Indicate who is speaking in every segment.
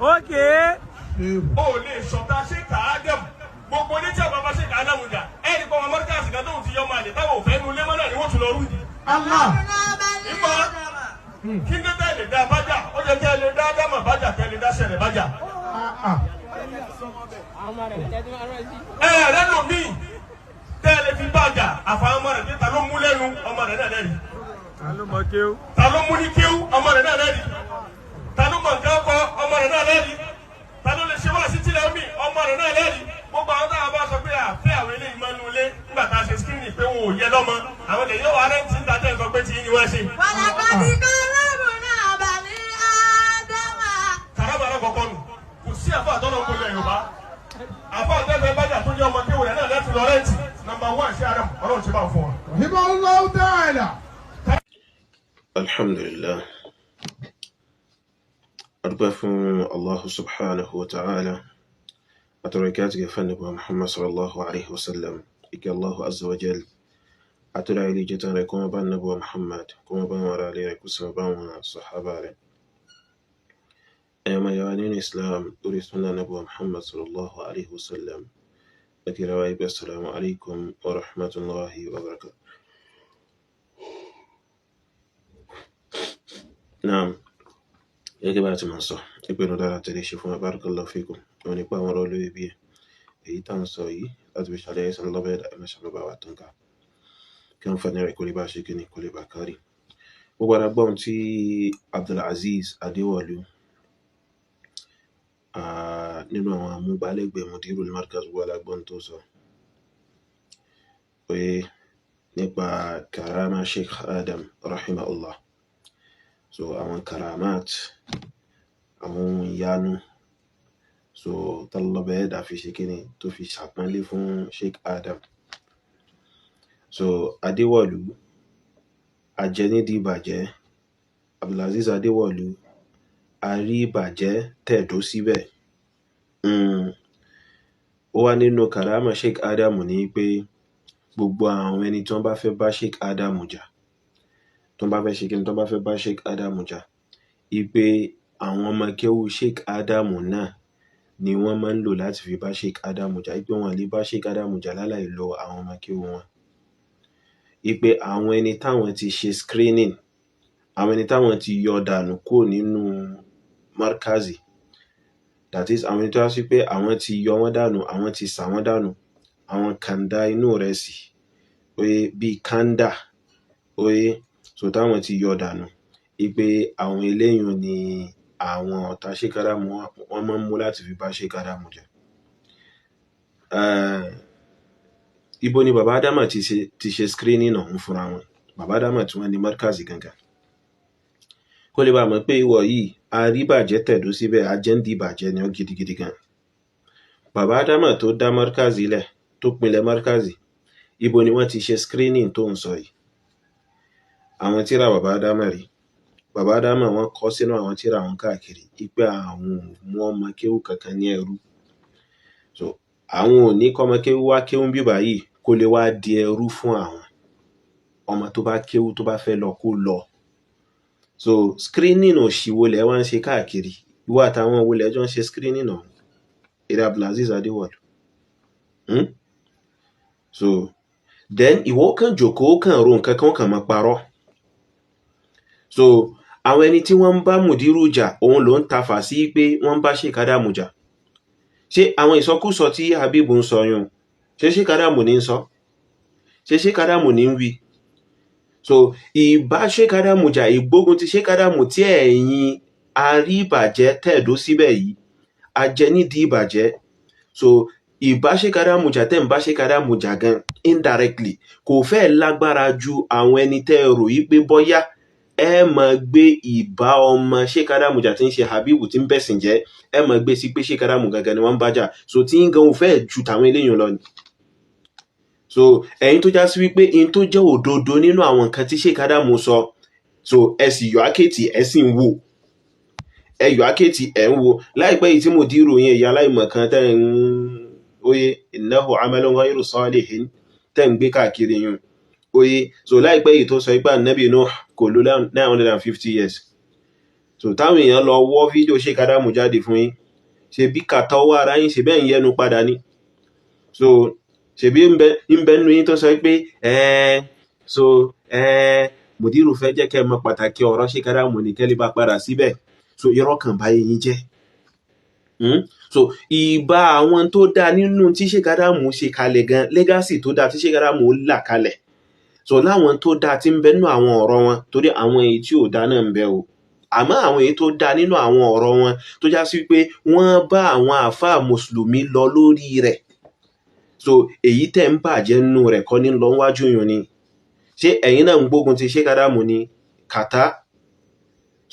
Speaker 1: Okay.
Speaker 2: ó lè sọ̀tà ṣe kàádẹ́mù gbogbo ní tí a bàbá ṣe kàádẹ́mù jà ẹ̀ẹ́dì kọ́ ọmọ mọ́ríkà àsìkà tó ń ti yọ máa lè táwọn òfẹ́ nu lé mọ́nà ni wọ́n tún lọ rú di. ìmọ̀ kí ní tẹ́ lè dá bájà ó jẹ́ kẹ́ lè dá dámà bájà kẹ́ lè dá sẹ̀rẹ̀ bájà. lẹ́nu mi tẹ́ lè fi bájà àfàwọn ọmọ rẹ̀ ta ló mú lẹ́nu ọmọ rẹ̀ náà lẹ́rìí. ta ló mú ní kéwú ọmọ rẹ̀ náà lẹ́rìí. ta ló mọ̀ nǹkan kọ ọmọ rẹ̀ náà lẹ́rìí. ta ló lè ṣe wá sí tílẹ̀ omi ọmọ rẹ̀ náà lẹ́rìí. gbogbo àwọn táwọn bá sọ pé àfẹ́ àwọn eléyìí máa ń nu ilé nígbà tá a ṣe skínì pé wọn ò yẹ lọ́mọ àwọn lè yóò wá rẹ́ǹtì ń dájọ́ ìsọ pé tí yín ni wọ́n ṣe.
Speaker 3: Wàlàkàtí kan lẹ́bùn náà bà ní Ádámà.
Speaker 2: Kàrábà náà kọ̀ọ̀kan nù kò sí àfọ àtọ́nà ń bolẹ̀ Yorùbá àfọ àtọ́fẹ́ bájà tó jẹ́ ọmọ kéwòn rẹ̀ náà láti lọ rẹ́ǹtì nàmbà 1 ṣé Adam Ọlọ́run ṣe bá fún wa.
Speaker 4: Rahimahullahu ta'ala.
Speaker 5: Alhamdulillah. Adúpẹ́ fún Allah subhanahu wa ta'ala. Àtọ̀rọ̀kẹ́ gẹ̀fẹ́ nípa Muhammad sallallahu alaihi wasallam. Ike Allahu azza wa jal. Àtọ̀rọ̀ ilé jẹta rẹ̀ kuma bá nípa Muhammad, kuma bá wọn rálẹ̀ rẹ̀ kúsùn bá wọn sahaba rẹ̀. Ẹ̀yà yawa nínú Islam, orí sunna nípa Muhammad sallallahu alaihi wasallam. Ake rawa ibi assalamu alaikum wa rahmatullahi wa barakatuh. Naam. Gẹ́gẹ́ bá ti máa sọ, ìpinnu dára tẹ̀lé ṣe fún barakallahu fikum. Wọ́n nípa àwọn ọ̀rọ̀ lórí bí èyí tá ń sọ yìí láti fi ṣàlàyé ìsàn lọ́bẹ̀ ẹ̀dá ẹ̀mẹ́sàn lọ́bà wà tán ká. Kí wọ́n fẹ́ ní rẹ̀ kó lè bá ṣe kí ni kó lè bá kárí. Gbogbo ara gbọ́n tí Abdulaziz Adéwọ̀lú nínú àwọn amúgbálẹ́gbẹ̀ẹ́ Mudirul Markaz gbogbo alágbọ́n tó sọ. Pé nípa karama Sheikh Adam rahimahullah. So àwọn karamat àwọn ìyanu so tọ́lọ́bẹ̀ ẹ̀dà fi ṣe kíni tó fi ṣàpọ́nlé fún Sheikh Adam. So Adéwọ̀lú ajẹnídìí ìbàjẹ́ Abdulaziz Adéwọ̀lú arí ìbàjẹ́ tẹ̀dó síbẹ̀. Ó wá nínú karama Sheikh Adam ní pé gbogbo àwọn ẹni tí wọ́n bá fẹ́ bá Sheikh Adam jà tó bá fẹ́ ṣe kíni tó bá fẹ́ bá Sheikh Adam jà ipe àwọn ọmọ kéwú Sheikh Adam náà ni wọ́n máa ń lò láti fi bá Sheikh Adam jà ipe wọn lè bá Sheikh Adam jà láláì lo àwọn ọmọ kéwú wọn. Ipe àwọn ẹni táwọn ti ṣe screening àwọn ẹni táwọn ti yọ dànù kúrò nínú markazi, that is àwọn ẹni tó wá sí pé àwọn ti yọ wọ́n dànù àwọn ti sà wọ́n dànù àwọn kàndá inú rẹ̀ sí oye bíi kanda oye so táwọn ti yọ dànù ipe àwọn eléyìn ni àwọn ọ̀tá Sheikh Adam wọ́n máa ń mú láti fi bá Sheikh Adam jà. Ibo ni bàbá Adama ti ṣe screening náà fúnra wọn. Bàbá Adama tí wọ́n ní markazi gangan. Kó lè bá mọ̀ pé ìwọ yìí àríbàjẹ́ tẹ̀dó síbẹ̀ ajẹ́ndì ìbàjẹ́ ni ó gidigidi gan. Bàbá Adama tó dá markazi lẹ̀ tó pinlẹ̀ markazi ibo ni wọ́n ti ṣe screening tó ń sọ yìí. Àwọn tíra bàbá Adama rí. Bàbá Adama wọ́n kọ sínú àwọn tíra wọn káàkiri ipe àwọn mú ọmọ kéwú kankan ní ẹrú. So àwọn ò ní kọ́ ọmọ kéwú wá kéwú bíbà yìí kó lè wá di ẹrú fún àwọn ọmọ tó bá kéwú tó bá fẹ́ lọ kó lọ. So screening òṣìwò lẹ̀ wá ń ṣe káàkiri ìwọ àtàwọn wo lẹ́jọ́ ń ṣe screening náà eré Abdulaziz Adéwọ̀lú. So then ìwọ kan jókòó kan ro nǹkan kan kan máa parọ́. So àwọn ẹni tí wọ́n ń bá Mudiru jà òun ló ń tafà sí pé wọ́n ń bá Sheikh Adam jà. Ṣé àwọn ìsọkúsọ tí Habibu ń sọ yun ṣé Sheikh Adam ní ń sọ ṣé Sheikh Adam ní ń wí. So ìbá Sheikh Adam jà ìgbógun ti Sheikh Adam tí ẹ̀yin àríbàjẹ́ tẹ̀dó síbẹ̀ yìí ajẹnídìí ìbàjẹ́. So ìbá Sheikh Adam jà tẹ́ ń bá Sheikh Adam jà gan indirectly kò fẹ́ lágbára ju àwọn ẹni tẹ́ rò yí pé bọ́yá ẹ máa gbé ìbá ọmọ Sheikh Adam jà tí ń ṣe Habibu tí ń bẹ̀sìn jẹ́ ẹ máa gbé sí pé Sheikh Adam gangan ni wọ́n ń bá jà. So tí ń gan fẹ́ ju tàwọn eléyìn lọ ni. So ẹ̀yin tó já sí wípé in tó jẹ́ òdodo nínú àwọn nǹkan tí Sheikh Adam sọ so ẹ sì yọ àkẹ́tì ẹ sì ń wò ẹ yọ àkẹ́tì ẹ ń wò. Láìpẹ́ yìí tí Mudiru yẹn ìyá aláìmọ̀ kan tẹ́ ń oye innahu amalun ghayru salihin tẹ́ ń gbé káàkiri yun oye. So láìpẹ́ yìí tó sọ ipá Nabi Nuh kò lò 950 years. so táwọn èèyàn lọ wọ́ fídíò Sheikh Adamu jáde fún yín ṣe bí kàtà ọwọ́ ara yín ṣe bẹ́ẹ̀ ń yẹnu padà ní so ṣebí ń bẹ nínú yín tó sọ pé mùdírù fẹ́ jẹ́ kẹ́ mọ̀ pàtàkì ọ̀rọ̀ Sheikh Adamu ní kẹ́lẹ́ bá padà síbẹ̀ so irọ́ kan báyé yín jẹ́ so ìbá àwọn tó dá nínú tí Sheikh Adamu ṣe kalẹ̀ gan legacy tó dá tí Sheikh Adamu là kalẹ̀ so láwọn tó dá tí ń bẹ nínú àwọn ọ̀rọ̀ wọn torí àwọn èyí tí ò dá náà ń bẹ o àmọ́ àwọn èyí tó dá nínú àwọn ọ̀rọ̀ wọn tó já sí pé wọ́n bá àwọn àfáà mùsùlùmí lọ lórí rẹ̀ so èyí tẹ́ ń bàjẹ́ nínú rẹ̀ kọ́ ní lọ wájú yùn ni ṣé ẹ̀yin náà ń gbógun ti Sheikh Adamu ní kàtá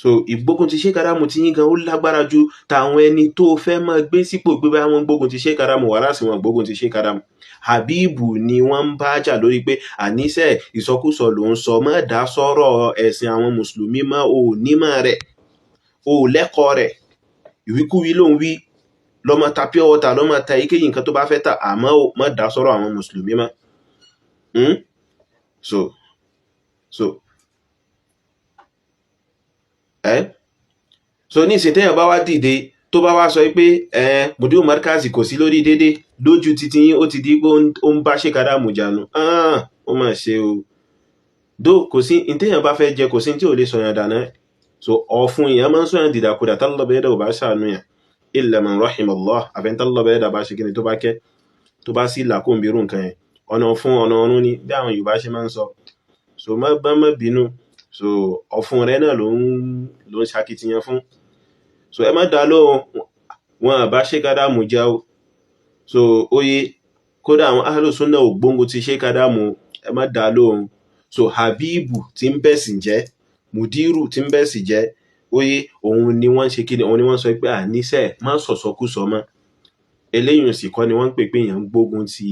Speaker 5: so ìgbógun ti Sheikh Adamu ti yín gan ó lágbára ju tàwọn ẹni tó fẹ́ máa gbé sípò gbé bá wọn gbógun ti Sheikh Adamu wàrà sí wọn gbógun ti Sheikh Adamu Habibu ni wọ́n ń bá jà lórí pé àníṣe ìsọkúsọ ló ń sọ má dá sọ́rọ̀ ẹ̀sìn àwọn mùsùlùmí mọ́ ò nímọ̀ rẹ̀ ò lẹ́kọ̀ọ́ rẹ̀ ìwíkúwí ló ń wí lọ́mọ ta pure water lọ́mọ ta èyíkéyìí nǹkan tó bá fẹ́ tà àmọ́ má dá sọ́rọ̀ àwọn mùsùlùmí mọ́ so ní ìsìn téèyàn bá wá dìde tó bá wá sọ pé Mudiru Markazi kò sí lórí dédé lójú títí yín ó ti di pé ó ń bá Sheikh Adamu jànú ó mà ṣe o dó kò sí téèyàn bá fẹ́ jẹ kò sí tí ò lè sọyàn dànù so ọ̀fun èèyàn máa ń sọyàn dìdàkudà tálọ́bẹ̀ẹ́dà ò bá ṣàánú yàn illa man rahimallah àfẹ́ntálọ́bẹ̀ẹ́dà bá ṣe kí ni tó bá kẹ́ tó bá sí làkóǹbirú nǹkan yẹn ọ̀nà fún ọ̀nà ọ̀run ni bí àwọn Yorùbá ṣe máa ń sọ so má bínú so ọ̀fun rẹ̀ náà ló ń ṣakitiyan fún so ẹ má dá lóhùn wọn àbá Sheikh Adamu já o so oye kódà àwọn Ahlu Sunnah ò gbóngun ti Sheikh Adamu ẹ má dá lóhùn so Habibu tí ń bẹ̀sìn jẹ́ Mudiru tí ń bẹ̀sìn jẹ́ oye òun ni wọ́n ṣe kíni òun ni wọ́n sọ pé àníṣe má sọ̀sọ́kúsọ mọ́ eléyìí sì kọ́ ni wọ́n ń pè pé èèyàn ń gbógun ti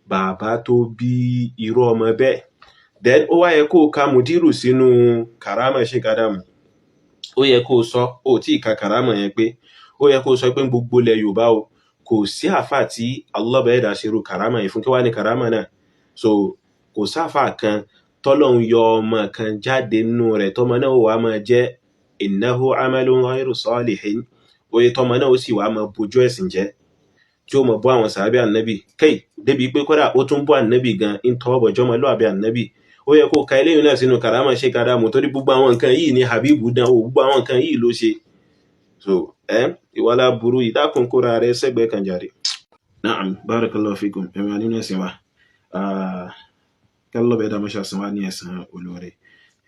Speaker 5: bàbá tó bí irú ọmọ bẹ́ẹ̀ then ó wá yẹ kó ka Mudiru sínú karama Sheikh Adamu ó yẹ kó sọ ó tí ìka karama yẹn pé ó yẹ kó sọ pé gbogbo ilẹ̀ Yorùbá o kò sí àfà tí Allah bá ẹ̀dà ṣerú karama yìí fún kí wá ní karama náà so kò sáfà kan tọ́lọ́hun yọ ọmọ kan jáde nínú rẹ̀ tọ́mọ náà ó wá máa jẹ́ innahu amalun ghayru salihin oye tọ́mọ náà ó sì wá máa bojú ẹ̀sìn jẹ́ tí ó mọ̀ bọ́ àwọn sàábẹ́ ànábì débi pé kódà ó tún bọ́ ànábì gan ń tọwọ́ bọ̀ jọmọ lọ́àbí ànábì ó yẹ kó ka eléyìí náà sínú karama Sheikh Adamu torí gbogbo àwọn nǹkan yìí ní Habibu dán o gbogbo àwọn nǹkan yìí ló ṣe so ìwàlá burú ìdákun kóra rẹ sẹ́gbẹ̀ẹ́ kan jàre. Naam barakallahu fikum ẹ̀rọ nínú ẹ̀sìn wa kálọ́ bẹ́ẹ̀ dámọ́ṣà sàn wá ní ẹ̀sán olóore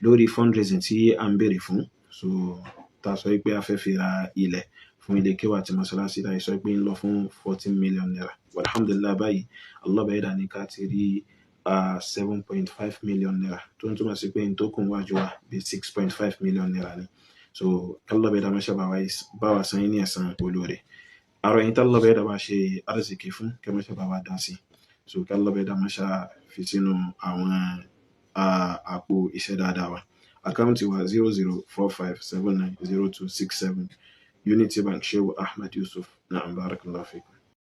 Speaker 5: lórí fundraising tí a ń béèrè fún so ta sọ pé a fẹ́ fi ra ilẹ̀ fún ilé kéwà tí mọ́sálásí láì sọ pé ń lọ fún 14 million naira alhamdulillah báyìí Allah bẹ́ẹ̀ dá ní ká ti rí 7.5 million naira tó ń túmọ̀ sí pé n tó kún wájú wa bí 6.5 million naira ni so Allah bẹ́ẹ̀ dá mọ́ṣà bá wa san ní ẹ̀sán olóore àrò yìí Allah bẹ́ẹ̀ dá bá ṣe arziki fún kẹmọ́ṣà bá wa dá sí so Allah bẹ́ẹ̀ dá mọ́ṣà fi sínú àwọn àpò iṣẹ́ dáadáa wa àkáǹtì wa 0045790267 Unity Bank Shehu Ahmad Yusuf. Na'am barakallahu fikum.